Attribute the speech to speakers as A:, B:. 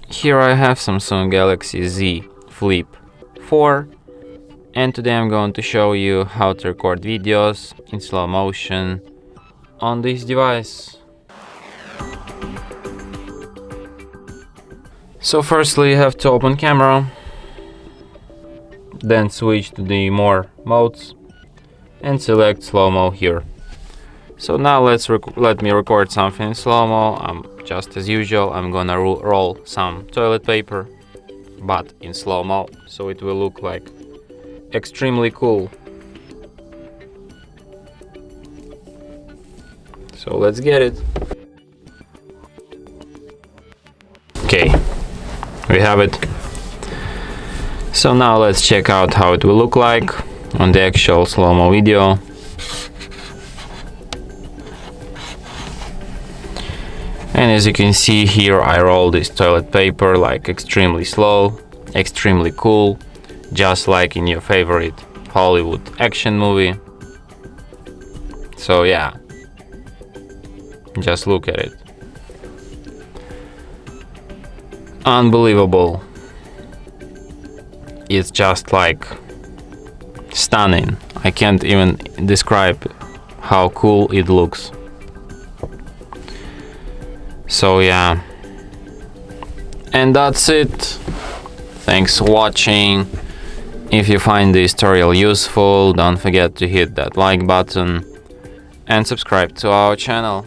A: Here I have Samsung Galaxy Z Flip4, and today I'm going to show you how to record videos in slow motion on this device. So firstly you have to open camera, then switch to the more modes and select slow-mo here. So now let me record something in slow-mo. Just as usual, I'm gonna roll some toilet paper, but in slow-mo, so it will look like extremely cool. So let's get it. Okay, we have it. So now let's check out how it will look like on the actual slow-mo video. And as you can see here, I roll this toilet paper like extremely slow, extremely cool, just like in your favorite Hollywood action movie. So yeah, just look at it. Unbelievable. It's just like stunning. I can't even describe how cool it looks. So yeah, and that's it. Thanks for watching. If you find this tutorial useful, don't forget to hit that like button and subscribe to our channel.